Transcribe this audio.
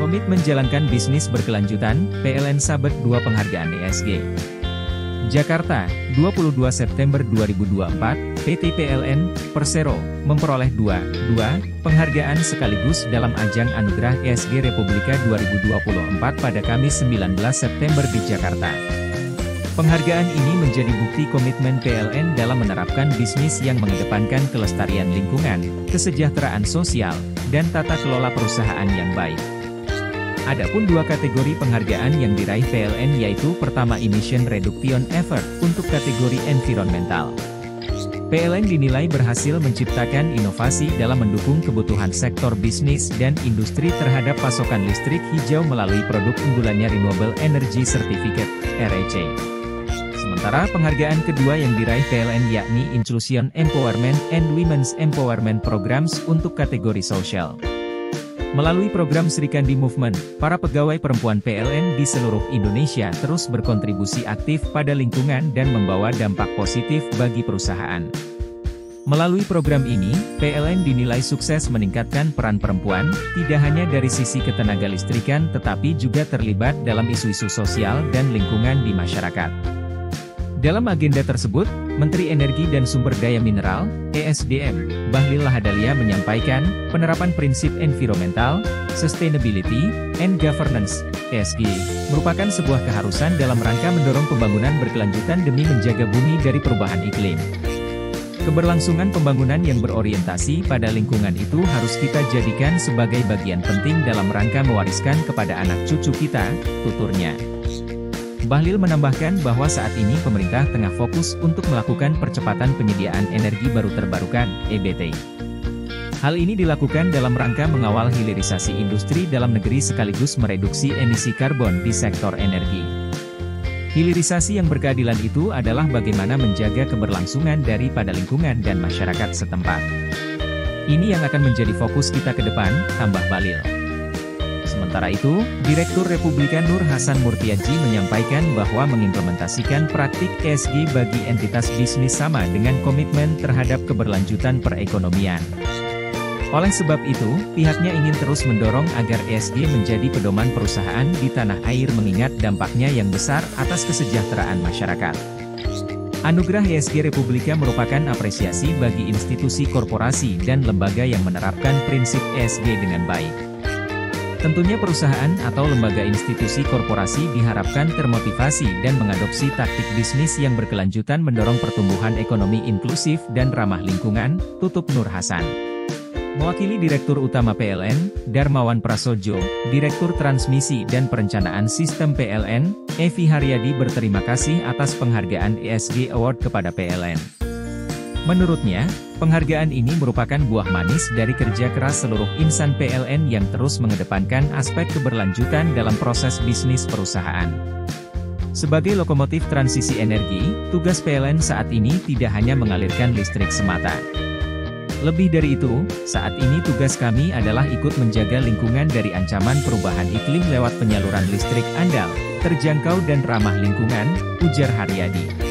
Komit menjalankan bisnis berkelanjutan, PLN sabet 2 penghargaan ESG. Jakarta, 22 September 2024, PT PLN, Persero, memperoleh 2 penghargaan sekaligus dalam ajang Anugerah ESG Republika 2024 pada Kamis 19 September di Jakarta. Penghargaan ini menjadi bukti komitmen PLN dalam menerapkan bisnis yang mengedepankan kelestarian lingkungan, kesejahteraan sosial, dan tata kelola perusahaan yang baik. Adapun 2 kategori penghargaan yang diraih PLN yaitu pertama Emission Reduction Effort untuk kategori environmental. PLN dinilai berhasil menciptakan inovasi dalam mendukung kebutuhan sektor bisnis dan industri terhadap pasokan listrik hijau melalui produk unggulannya Renewable Energy Certificate, REC. Sementara penghargaan kedua yang diraih PLN yakni Inclusion Empowerment and Women's Empowerment Programs untuk kategori sosial. Melalui program Sri Kandi Movement, para pegawai perempuan PLN di seluruh Indonesia terus berkontribusi aktif pada lingkungan dan membawa dampak positif bagi perusahaan. Melalui program ini, PLN dinilai sukses meningkatkan peran perempuan, tidak hanya dari sisi ketenagalistrikan tetapi juga terlibat dalam isu-isu sosial dan lingkungan di masyarakat. Dalam agenda tersebut, Menteri Energi dan Sumber Daya Mineral, ESDM, Bahlil Lahadalia menyampaikan, penerapan prinsip environmental, sustainability, and governance, ESG, merupakan sebuah keharusan dalam rangka mendorong pembangunan berkelanjutan demi menjaga bumi dari perubahan iklim. Keberlangsungan pembangunan yang berorientasi pada lingkungan itu harus kita jadikan sebagai bagian penting dalam rangka mewariskan kepada anak cucu kita, tuturnya. Bahlil menambahkan bahwa saat ini pemerintah tengah fokus untuk melakukan percepatan penyediaan energi baru terbarukan, EBT. Hal ini dilakukan dalam rangka mengawal hilirisasi industri dalam negeri sekaligus mereduksi emisi karbon di sektor energi. Hilirisasi yang berkeadilan itu adalah bagaimana menjaga keberlangsungan daripada lingkungan dan masyarakat setempat. Ini yang akan menjadi fokus kita ke depan, tambah Bahlil. Sementara itu, Direktur Republika Nur Hasan Murtiaji menyampaikan bahwa mengimplementasikan praktik ESG bagi entitas bisnis sama dengan komitmen terhadap keberlanjutan perekonomian. Oleh sebab itu, pihaknya ingin terus mendorong agar ESG menjadi pedoman perusahaan di tanah air mengingat dampaknya yang besar atas kesejahteraan masyarakat. Anugerah ESG Republika merupakan apresiasi bagi institusi korporasi dan lembaga yang menerapkan prinsip ESG dengan baik. Tentunya perusahaan atau lembaga institusi korporasi diharapkan termotivasi dan mengadopsi taktik bisnis yang berkelanjutan mendorong pertumbuhan ekonomi inklusif dan ramah lingkungan, tutup Nur Hasan. Mewakili Direktur Utama PLN, Darmawan Prasojo, Direktur Transmisi dan Perencanaan Sistem PLN, Evi Haryadi berterima kasih atas penghargaan ESG Award kepada PLN. Menurutnya, penghargaan ini merupakan buah manis dari kerja keras seluruh insan PLN yang terus mengedepankan aspek keberlanjutan dalam proses bisnis perusahaan. Sebagai lokomotif transisi energi, tugas PLN saat ini tidak hanya mengalirkan listrik semata. Lebih dari itu, saat ini tugas kami adalah ikut menjaga lingkungan dari ancaman perubahan iklim lewat penyaluran listrik andal, terjangkau dan ramah lingkungan, ujar Haryadi.